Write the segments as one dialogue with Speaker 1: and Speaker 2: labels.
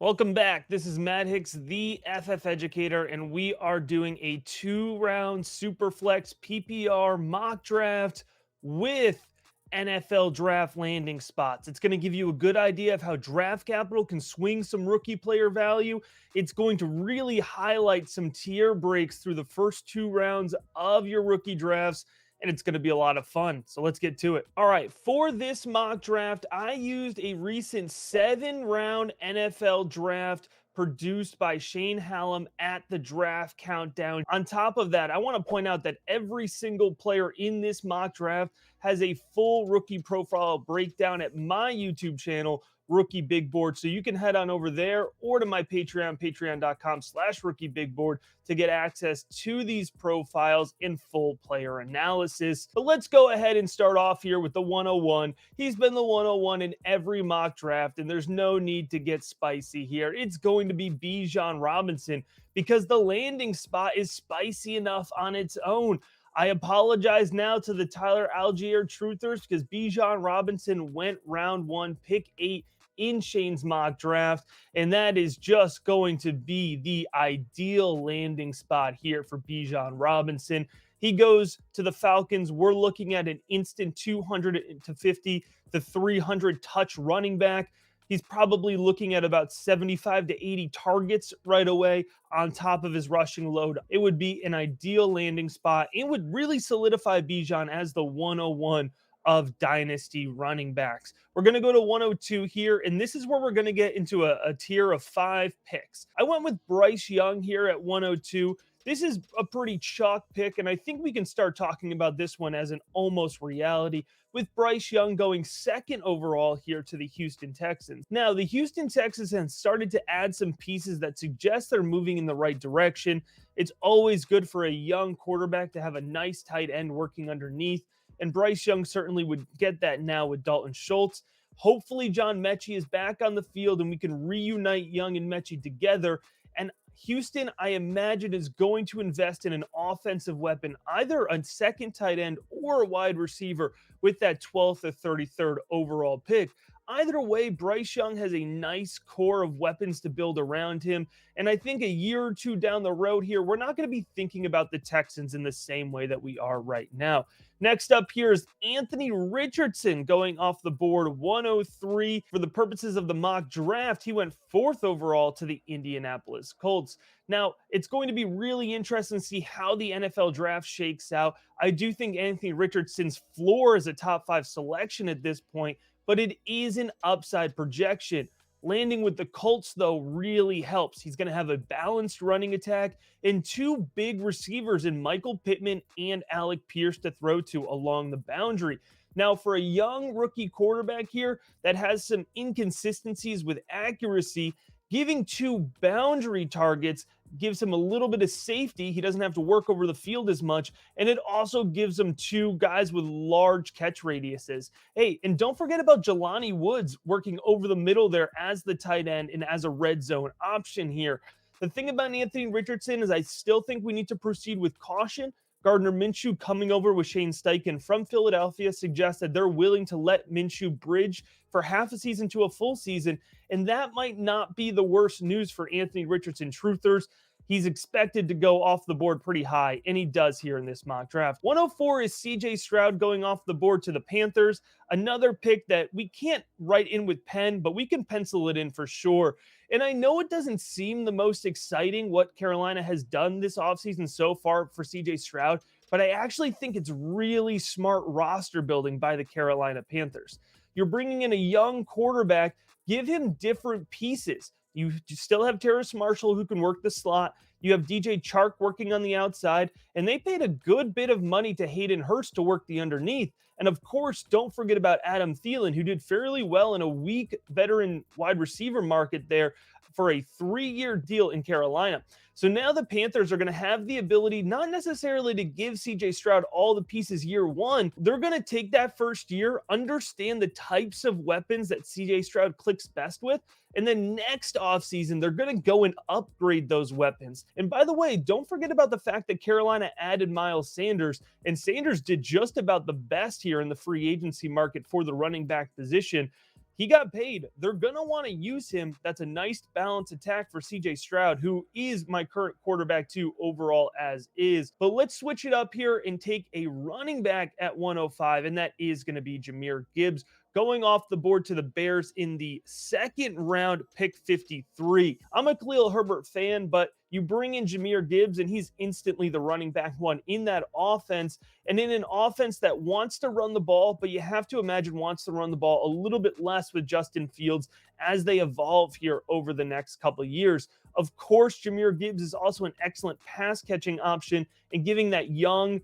Speaker 1: Welcome back. This is Matt Hicks, the FF Educator, and we are doing a 2-round Superflex PPR mock draft with NFL draft landing spots. It's going to give you a good idea of how draft capital can swing some rookie player value. It's going to really highlight some tier breaks through the first 2 rounds of your rookie drafts, and it's going to be a lot of fun. So let's get to it. All right, for this mock draft, I used a recent 7-round NFL draft produced by Shane Hallam at the Draft Countdown. On top of that, I want to point out that every single player in this mock draft has a full rookie profile breakdown at my YouTube channel, Rookie Big Board. So you can head on over there or to my Patreon, patreon.com/Rookie Big Board, to get access to these profiles in full player analysis. But let's go ahead and start off here with the 101. He's been the 101 in every mock draft, and there's no need to get spicy here. It's going to be Bijan Robinson because the landing spot is spicy enough on its own. I apologize now to the Tyler Algier truthers because Bijan Robinson went round 1, pick 8 in Shane's mock draft, and that is just going to be the ideal landing spot here for Bijan Robinson. He goes to the Falcons. We're looking at an instant 250 to 300 touch running back. He's probably looking at about 75 to 80 targets right away on top of his rushing load. It would be an ideal landing spot. It would really solidify Bijan as the 101 of dynasty running backs. We're going to go to 102 here, and this is where we're going to get into a tier of 5 picks. I went with Bryce Young here at 102. This is a pretty chalk pick, and I think we can start talking about this one as an almost reality, with Bryce Young going 2nd overall here to the Houston Texans. Now, the Houston Texans have started to add some pieces that suggest they're moving in the right direction. It's always good for a young quarterback to have a nice tight end working underneath, and Bryce Young certainly would get that now with Dalton Schultz. Hopefully, John Mechie is back on the field and we can reunite Young and Mechie together. And Houston, I imagine, is going to invest in an offensive weapon, either a second tight end or a wide receiver with that 12th or 33rd overall pick. Either way, Bryce Young has a nice core of weapons to build around him. And I think a year or two down the road here, we're not going to be thinking about the Texans in the same way that we are right now. Next up here is Anthony Richardson going off the board 103. For the purposes of the mock draft, he went 4th overall to the Indianapolis Colts. Now, it's going to be really interesting to see how the NFL draft shakes out. I do think Anthony Richardson's floor is a top 5 selection at this point, but it is an upside projection. Landing with the Colts, though, really helps. He's going to have a balanced running attack and 2 big receivers in Michael Pittman and Alec Pierce to throw to along the boundary. Now, for a young rookie quarterback here that has some inconsistencies with accuracy, giving 2 boundary targets gives him a little bit of safety. He doesn't have to work over the field as much. And it also gives him 2 guys with large catch radiuses. Hey, and don't forget about Jelani Woods working over the middle there as the tight end and as a red zone option here. The thing about Anthony Richardson is I still think we need to proceed with caution. Gardner Minshew coming over with Shane Steichen from Philadelphia suggests that they're willing to let Minshew bridge for half a season to a full season, and that might not be the worst news for Anthony Richardson truthers. He's expected to go off the board pretty high, and he does here in this mock draft. 104 is CJ Stroud going off the board to the Panthers. Another pick that we can't write in with pen, but we can pencil it in for sure. And I know it doesn't seem the most exciting what Carolina has done this offseason so far for CJ Stroud, but I actually think it's really smart roster building by the Carolina Panthers. You're bringing in a young quarterback, give him different pieces. You still have Terrace Marshall who can work the slot. You have DJ Chark working on the outside, and they paid a good bit of money to Hayden Hurst to work the underneath. And of course, don't forget about Adam Thielen, who did fairly well in a weak veteran wide receiver market there for a 3-year deal in Carolina. So now the Panthers are going to have the ability not necessarily to give CJ Stroud all the pieces year one. They're going to take that first year, understand the types of weapons that CJ Stroud clicks best with, and then next offseason, they're going to go and upgrade those weapons. And by the way, don't forget about the fact that Carolina added Miles Sanders, and Sanders did just about the best here in the free agency market for the running back position. he got paid. They're going to want to use him. That's a nice balanced attack for CJ Stroud, who is my current quarterback too overall as is. But let's switch it up here and take a running back at 105, and that is going to be Jahmyr Gibbs, going off the board to the Bears in the second round, pick 53. I'm a Khalil Herbert fan, but you bring in Jahmyr Gibbs, and he's instantly the running back one in that offense. And in an offense that wants to run the ball, but you have to imagine wants to run the ball a little bit less with Justin Fields as they evolve here over the next couple of years. Of course, Jahmyr Gibbs is also an excellent pass catching option, and giving that young,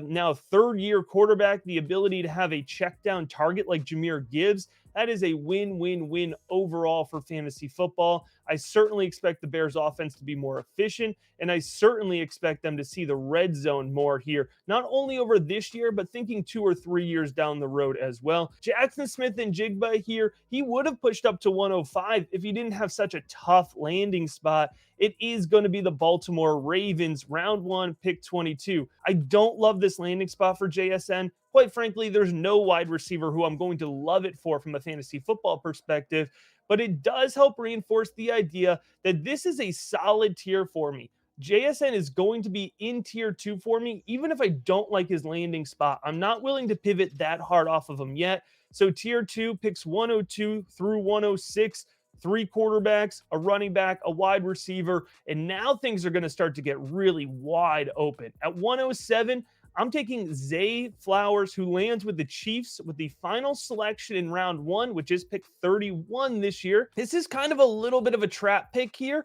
Speaker 1: now third-year quarterback the ability to have a check down target like Jahmyr Gibbs, that is a win-win-win overall for fantasy football. I certainly expect the Bears offense to be more efficient, and I certainly expect them to see the red zone more here, not only over this year, but thinking 2 or 3 years down the road as well. Jaxon Smith-Njigba here, he would have pushed up to 105 if he didn't have such a tough landing spot. It is going to be the Baltimore Ravens, round 1, pick 22. I don't love this landing spot for JSN. Quite frankly, there's no wide receiver who I'm going to love it for from a fantasy football perspective, but it does help reinforce the idea that this is a solid tier for me. JSN is going to be in tier 2 for me, even if I don't like his landing spot. I'm not willing to pivot that hard off of him yet. So tier 2, picks 102 through 106, 3 quarterbacks, a running back, a wide receiver, and now things are going to start to get really wide open. At 107, I'm taking Zay Flowers, who lands with the Chiefs with the final selection in round 1, which is pick 31 this year. This is kind of a little bit of a trap pick here.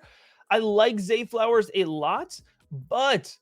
Speaker 1: I like Zay Flowers a lot, but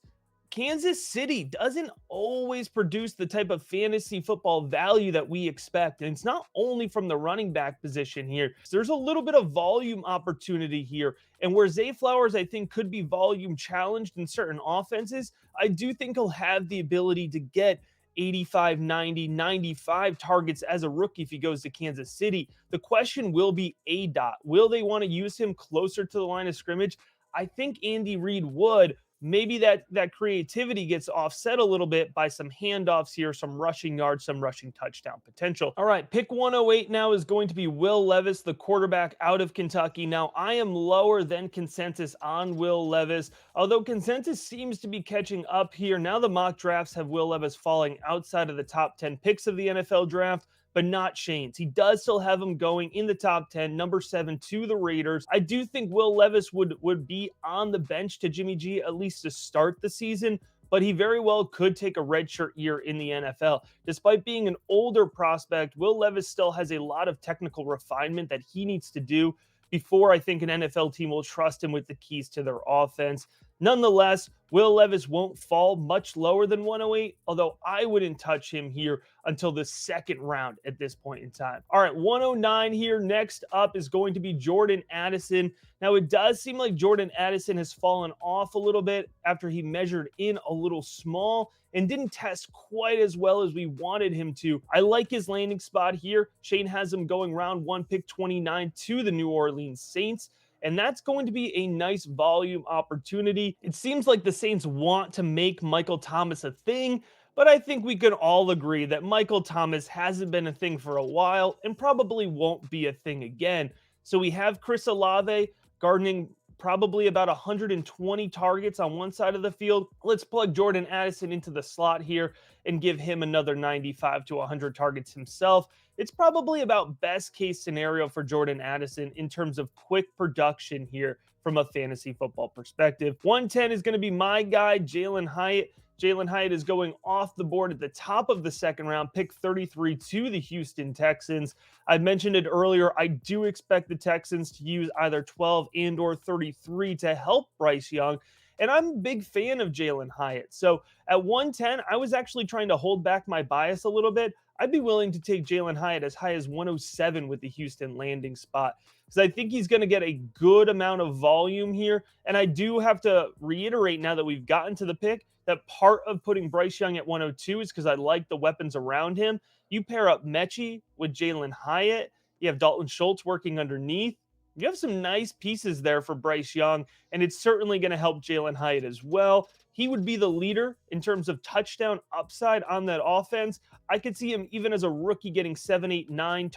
Speaker 1: Kansas City doesn't always produce the type of fantasy football value that we expect. And it's not only from the running back position here. There's a little bit of volume opportunity here. And where Zay Flowers, I think, could be volume challenged in certain offenses, I do think he'll have the ability to get 85, 90, 95 targets as a rookie if he goes to Kansas City. The question will be ADOT. Will they want to use him closer to the line of scrimmage? I think Andy Reid would. Maybe that creativity gets offset a little bit by some handoffs here, some rushing yards, some rushing touchdown potential. All right, pick 108 now is going to be Will Levis, the quarterback out of Kentucky. Now, I am lower than consensus on Will Levis, although consensus seems to be catching up here. Now the mock drafts have Will Levis falling outside of the top 10 picks of the NFL draft, but not Shane's. He does still have him going in the top 10, number 7 to the Raiders. I do think Will Levis would be on the bench to Jimmy G at least to start the season, but he very well could take a redshirt year in the NFL. Despite being an older prospect, Will Levis still has a lot of technical refinement that he needs to do before I think an NFL team will trust him with the keys to their offense. Nonetheless, Will Levis won't fall much lower than 108, although I wouldn't touch him here until the second round at this point in time. All right, 109 here. Next up is going to be Jordan Addison. Now, it does seem like Jordan Addison has fallen off a little bit after he measured in a little small and didn't test quite as well as we wanted him to. I like his landing spot here. Shane has him going round 1, pick 29 to the New Orleans Saints. And that's going to be a nice volume opportunity. It seems like the Saints want to make Michael Thomas a thing, but I think we can all agree that Michael Thomas hasn't been a thing for a while and probably won't be a thing again. So we have Chris Olave garnering probably about 120 targets on one side of the field. Let's plug Jordan Addison into the slot here and give him another 95 to 100 targets himself. It's probably about best case scenario for Jordan Addison in terms of quick production here from a fantasy football perspective. 110 is going to be my guy, Jalin Hyatt. Jalin Hyatt is going off the board at the top of the second round, pick 33 to the Houston Texans. I mentioned it earlier. I do expect the Texans to use either 12 and or 33 to help Bryce Young. And I'm a big fan of Jalin Hyatt. So at 110, I was actually trying to hold back my bias a little bit. I'd be willing to take Jalin Hyatt as high as 107 with the Houston landing spot, because I think he's going to get a good amount of volume here. And I do have to reiterate, now that we've gotten to the pick, that part of putting Bryce Young at 102 is because I like the weapons around him. You pair up Mechie with Jalin Hyatt. You have Dalton Schultz working underneath. You have some nice pieces there for Bryce Young, and it's certainly going to help Jalin Hyatt as well. He would be the leader in terms of touchdown upside on that offense. I could see him even as a rookie getting 7, 8, 9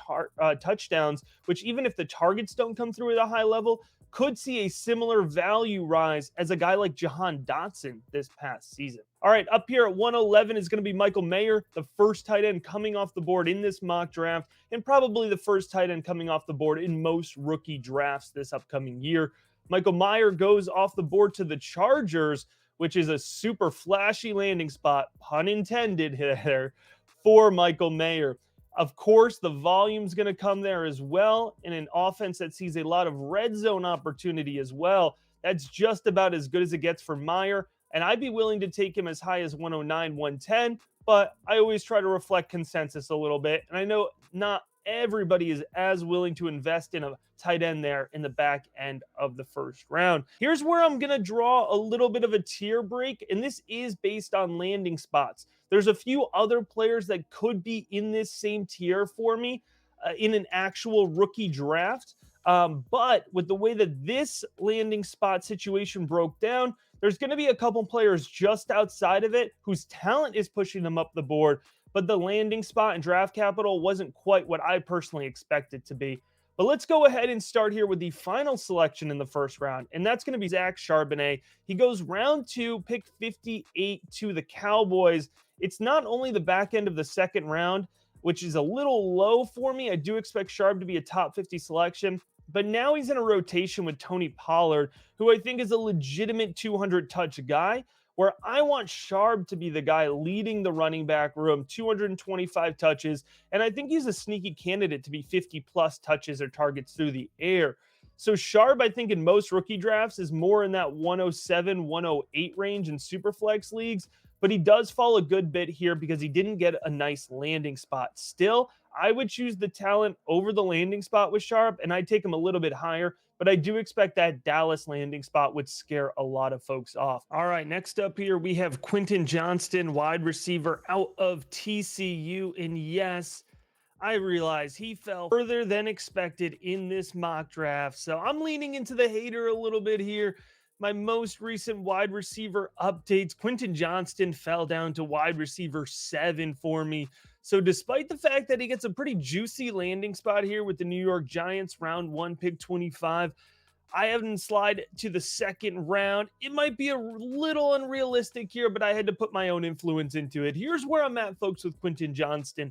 Speaker 1: touchdowns, which even if the targets don't come through at a high level, could see a similar value rise as a guy like Jahan Dotson this past season. All right, up here at 111 is going to be Michael Mayer, the first tight end coming off the board in this mock draft, and probably the first tight end coming off the board in most rookie drafts this upcoming year. Michael Mayer goes off the board to the Chargers, which is a super flashy landing spot, pun intended there, for Michael Mayer. Of course, the volume's going to come there as well in an offense that sees a lot of red zone opportunity as well. That's just about as good as it gets for Mayer, and I'd be willing to take him as high as 109, 110, but I always try to reflect consensus a little bit, and I know not everybody is as willing to invest in a tight end there in the back end of the first round. Here's where I'm going to draw a little bit of a tier break, and this is based on landing spots. There's a few other players that could be in this same tier for me in an actual rookie draft. But with the way that this landing spot situation broke down, there's going to be a couple players just outside of it whose talent is pushing them up the board, but the landing spot and draft capital wasn't quite what I personally expected to be. But let's go ahead and start here with the final selection in the first round, and that's going to be Zach Charbonnet. He goes round 2, pick 58 to the Cowboys. It's not only the back end of the second round, which is a little low for me. I do expect Sharp to be a top 50 selection, but now he's in a rotation with Tony Pollard, who I think is a legitimate 200 touch guy, where I want Sharp to be the guy leading the running back room, 225 touches, and I think he's a sneaky candidate to be 50 plus touches or targets through the air. So Sharp, I think in most rookie drafts is more in that 107, 108 range in Superflex leagues, but he does fall a good bit here because he didn't get a nice landing spot. Still, I would choose the talent over the landing spot with Sharp, and I'd take him a little bit higher, but I do expect that Dallas landing spot would scare a lot of folks off. All right, next up here, we have Quentin Johnston, wide receiver out of TCU, and yes, I realize he fell further than expected in this mock draft, so I'm leaning into the hater a little bit here. My most recent wide receiver updates, Quentin Johnston fell down to wide receiver 7 for me. So despite the fact that he gets a pretty juicy landing spot here with the New York Giants, round 1, pick 25, I haven't slide to the second round. It might be a little unrealistic here, but I had to put my own influence into it. Here's where I'm at, folks, with Quentin Johnston.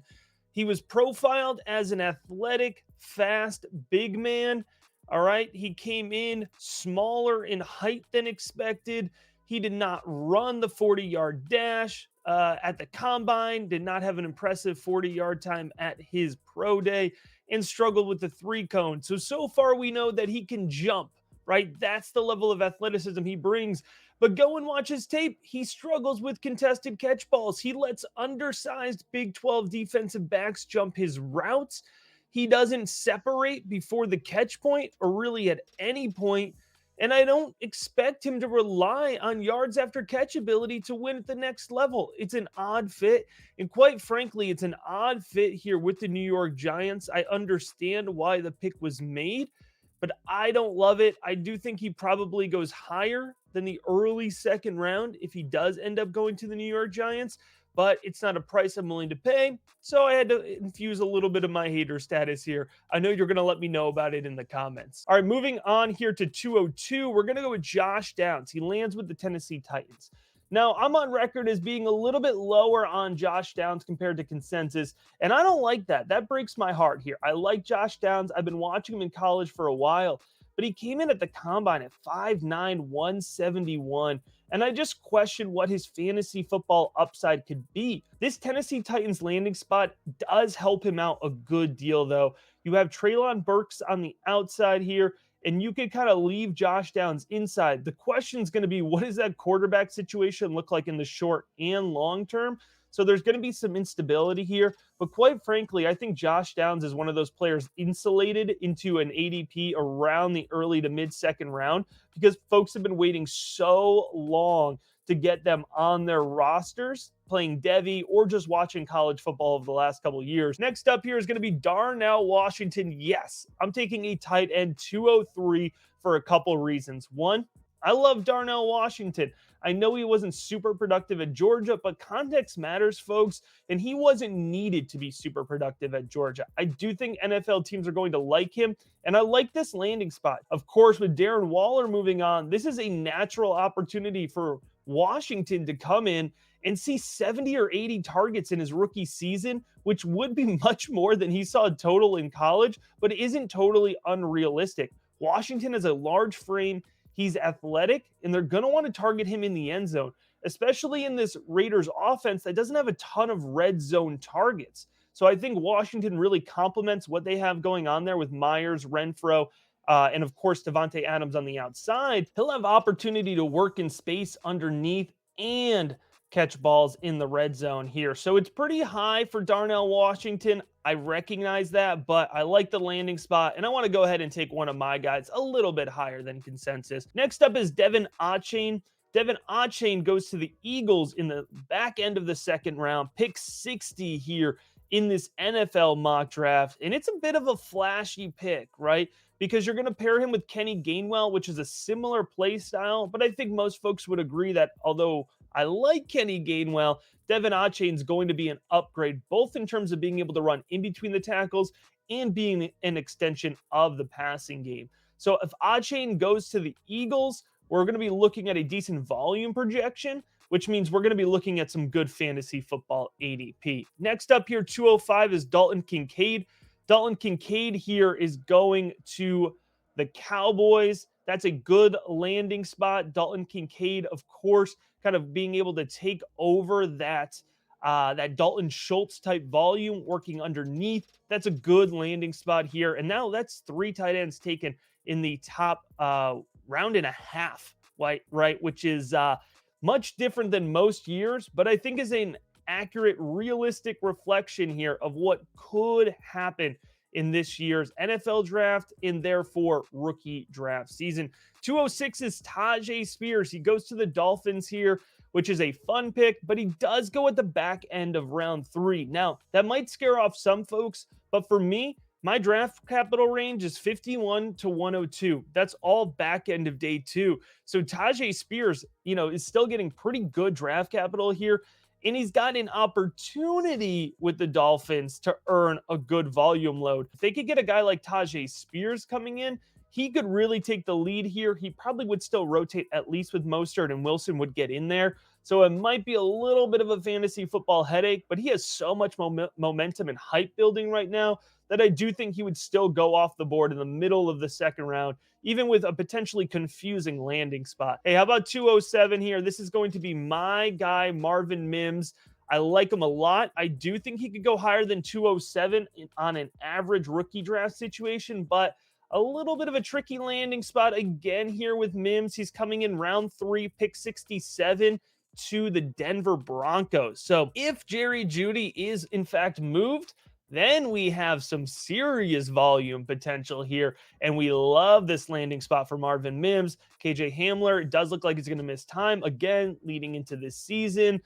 Speaker 1: He was profiled as an athletic, fast, big man. All right. He came in smaller in height than expected. He did not run the 40-yard dash at the combine, did not have an impressive 40-yard time at his pro day, and struggled with the 3-cone. So far we know that he can jump, right? That's the level of athleticism he brings. But go and watch his tape. He struggles with contested catch balls. He lets undersized Big 12 defensive backs jump his routes. He doesn't separate before the catch point or really at any point. And I don't expect him to rely on yards after catch ability to win at the next level. It's an odd fit. And quite frankly, it's an odd fit here with the New York Giants. I understand why the pick was made, but I don't love it. I do think he probably goes higher than the early second round if he does end up going to the New York Giants, but it's not a price I'm willing to pay. So I had to infuse a little bit of my hater status here. I know you're going to let me know about it in the comments. All right, moving on here to 202, we're going to go with Josh Downs. He lands with the Tennessee Titans. Now, I'm on record as being a little bit lower on Josh Downs compared to consensus, and I don't like that. That breaks my heart here. I like Josh Downs. I've been watching him in college for a while, but he came in at the combine at 5'9", 171, and I just question what his fantasy football upside could be. This Tennessee Titans landing spot does help him out a good deal, though. You have Treylon Burks on the outside here, and you could kind of leave Josh Downs inside. The question is going to be, what does that quarterback situation look like in the short and long term? So there's going to be some instability here. But quite frankly, I think Josh Downs is one of those players insulated into an ADP around the early to mid-second round because folks have been waiting so long to get them on their rosters, playing Devy or just watching college football over the last couple of years. Next up here is going to be Darnell Washington. Yes, I'm taking a tight end 203 for a couple reasons. One, I love Darnell Washington. I know he wasn't super productive at Georgia, but context matters, folks, and he wasn't needed to be super productive at Georgia. I do think NFL teams are going to like him, and I like this landing spot. Of course, with Darren Waller moving on, this is a natural opportunity for Washington to come in and see 70 or 80 targets in his rookie season, which would be much more than he saw total in college, but isn't totally unrealistic. Washington has a large frame. He's athletic, and they're going to want to target him in the end zone, especially in this Raiders offense that doesn't have a ton of red zone targets. So I think Washington really complements what they have going on there with Myers, Renfro, and of course, Devontae Adams on the outside. He'll have opportunity to work in space underneath and catch balls in the red zone here. So it's pretty high for Darnell Washington. I recognize that, but I like the landing spot, and I want to go ahead and take one of my guys a little bit higher than consensus. Next up is Devon Achane. Devon Achane goes to the Eagles in the back end of the second round, pick 60 here in this NFL mock draft, and it's a bit of a flashy pick, right? Because you're going to pair him with Kenny Gainwell, which is a similar play style, but I think most folks would agree that although I like Kenny Gainwell, Devon Achane is going to be an upgrade, both in terms of being able to run in between the tackles and being an extension of the passing game. So if Achane goes to the Eagles, we're going to be looking at a decent volume projection, which means we're going to be looking at some good fantasy football ADP. Next up here, 205 is Dalton Kincaid. Dalton Kincaid here is going to the Cowboys. That's a good landing spot. Dalton Kincaid, of course, kind of being able to take over that Dalton Schultz type volume, working underneath. That's a good landing spot here. And now that's 3 tight ends taken in the top round and a half, right? Which is much different than most years, but I think is an accurate, realistic reflection here of what could happen in this year's NFL draft and therefore rookie draft season. 206 is Tyjae Spears. He goes to the Dolphins here, which is a fun pick, but he does go at the back end of round 3. Now, that might scare off some folks, but for me, my draft capital range is 51 to 102. That's all back end of day 2. So Tyjae Spears, is still getting pretty good draft capital here. And he's got an opportunity with the Dolphins to earn a good volume load. If they could get a guy like Tyjae Spears coming in, he could really take the lead here. He probably would still rotate at least with Mostert, and Wilson would get in there. So it might be a little bit of a fantasy football headache, but he has so much momentum and hype building right now that I do think he would still go off the board in the middle of the second round, even with a potentially confusing landing spot. Hey, how about 207 here? This is going to be my guy, Marvin Mims. I like him a lot. I do think he could go higher than 207 on an average rookie draft situation, but a little bit of a tricky landing spot again here with Mims. He's coming in round 3, pick 67 to the Denver Broncos. So if Jerry Jeudy is in fact moved, then we have some serious volume potential here, and we love this landing spot for Marvin Mims. KJ Hamler, it does look like he's going to miss time again leading into this season.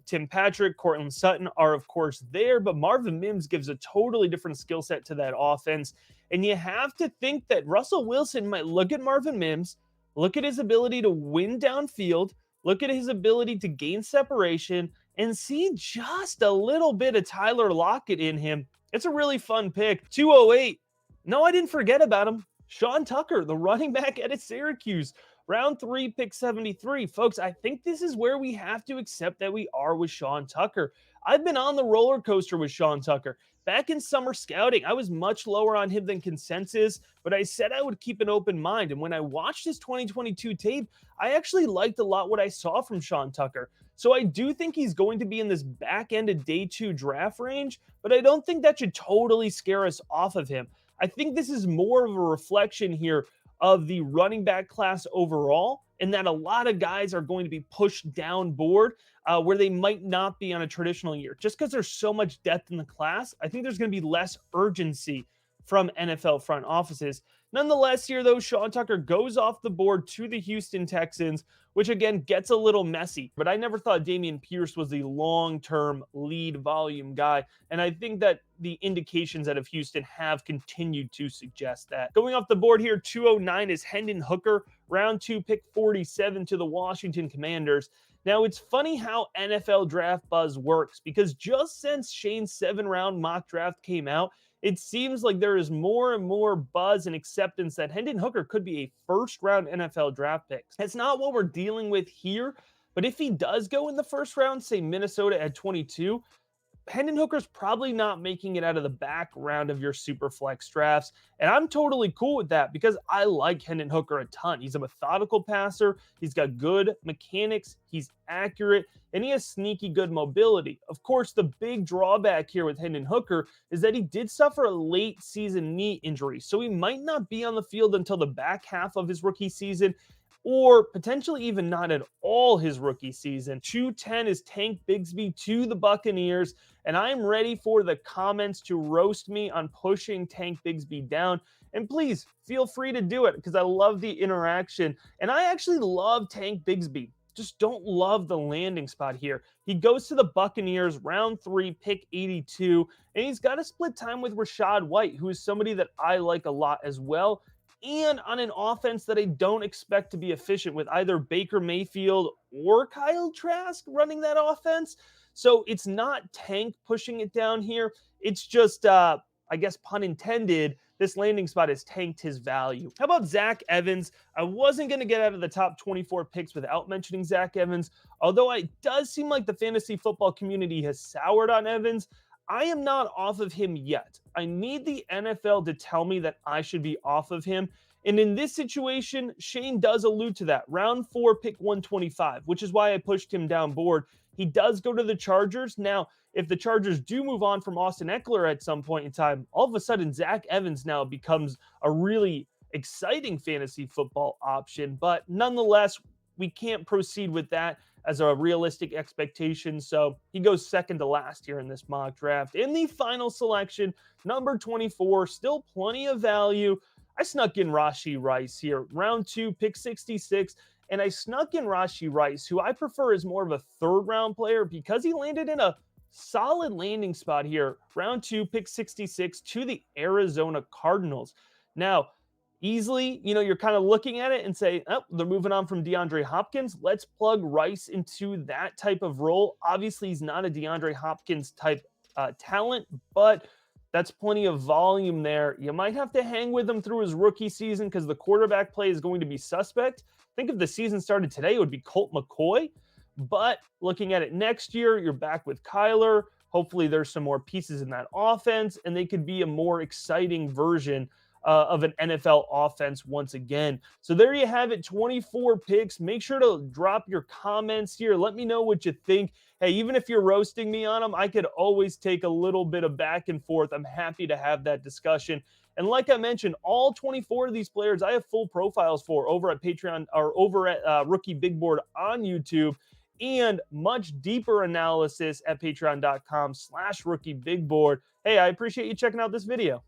Speaker 1: Tim Patrick, Cortland Sutton are, of course, there, but Marvin Mims gives a totally different skill set to that offense. And you have to think that Russell Wilson might look at Marvin Mims, look at his ability to win downfield, look at his ability to gain separation, and see just a little bit of Tyler Lockett in him. It's a really fun pick. 208. No, I didn't forget about him. Sean Tucker, the running back at Syracuse. Round 3, pick 73. Folks, I think this is where we have to accept that we are with Sean Tucker. I've been on the roller coaster with Sean Tucker. Back in summer scouting, I was much lower on him than consensus, but I said I would keep an open mind. And when I watched his 2022 tape, I actually liked a lot what I saw from Sean Tucker. So I do think he's going to be in this back end of day 2 draft range, but I don't think that should totally scare us off of him. I think this is more of a reflection here of the running back class overall, and that a lot of guys are going to be pushed down board where they might not be on a traditional year. Just because there's so much depth in the class, I think there's going to be less urgency from NFL front offices. Nonetheless, here though, Sean Tucker goes off the board to the Houston Texans, which again gets a little messy. But I never thought Dameon Pierce was the long-term lead volume guy, and I think that the indications out of Houston have continued to suggest that. Going off the board here, 209 is Hendon Hooker, round 2, pick 47 to the Washington Commanders. Now, it's funny how NFL draft buzz works, because just since Shane's 7-round mock draft came out, it seems like there is more and more buzz and acceptance that Hendon Hooker could be a first-round NFL draft pick. That's not what we're dealing with here, but if he does go in the first round, say Minnesota at 22, Hendon Hooker's probably not making it out of the back round of your Superflex drafts, and I'm totally cool with that because I like Hendon Hooker a ton. He's a methodical passer, he's got good mechanics, he's accurate, and he has sneaky good mobility. Of course, the big drawback here with Hendon Hooker is that he did suffer a late season knee injury, so he might not be on the field until the back half of his rookie season, or potentially even not at all his rookie season. 210 is Tank Bigsby to the Buccaneers, and I'm ready for the comments to roast me on pushing Tank Bigsby down. And please feel free to do it because I love the interaction. And I actually love Tank Bigsby. Just don't love the landing spot here. He goes to the Buccaneers, round 3, pick 82, and he's got to split time with Rachaad White, who is somebody that I like a lot as well, and on an offense that I don't expect to be efficient with either Baker Mayfield or Kyle Trask running that offense. So it's not Tank pushing it down here. It's just, I guess, pun intended, this landing spot has tanked his value. How about Zach Evans? I wasn't going to get out of the top 24 picks without mentioning Zach Evans, although it does seem like the fantasy football community has soured on Evans. I am not off of him yet. I need the NFL to tell me that I should be off of him. And in this situation, Shane does allude to that. Round 4, pick 125, which is why I pushed him down board. He does go to the Chargers. Now, if the Chargers do move on from Austin Eckler at some point in time, all of a sudden Zach Evans now becomes a really exciting fantasy football option. But nonetheless, we can't proceed with that as a realistic expectation. So he goes second to last here in this mock draft. In the final selection, number 24, still plenty of value. I snuck in Rashee Rice here, round 2, pick 66. And I snuck in Rashee Rice, who I prefer as more of a third-round player because he landed in a solid landing spot here. Round 2, pick 66 to the Arizona Cardinals. Now, easily, you're kind of looking at it and say, oh, they're moving on from DeAndre Hopkins. Let's plug Rice into that type of role. Obviously, he's not a DeAndre Hopkins type talent, but that's plenty of volume there. You might have to hang with him through his rookie season because the quarterback play is going to be suspect. I think if the season started today, it would be Colt McCoy. But looking at it next year, you're back with Kyler. Hopefully there's some more pieces in that offense, and they could be a more exciting version of an NFL offense once again. So there you have it, 24 picks. Make sure to drop your comments here. Let me know what you think. Hey, even if you're roasting me on them, I could always take a little bit of back and forth. I'm happy to have that discussion. And like I mentioned, all 24 of these players I have full profiles for over at Patreon or over at Rookie Big Board on YouTube, and much deeper analysis at patreon.com/rookiebigboard. Hey, I appreciate you checking out this video.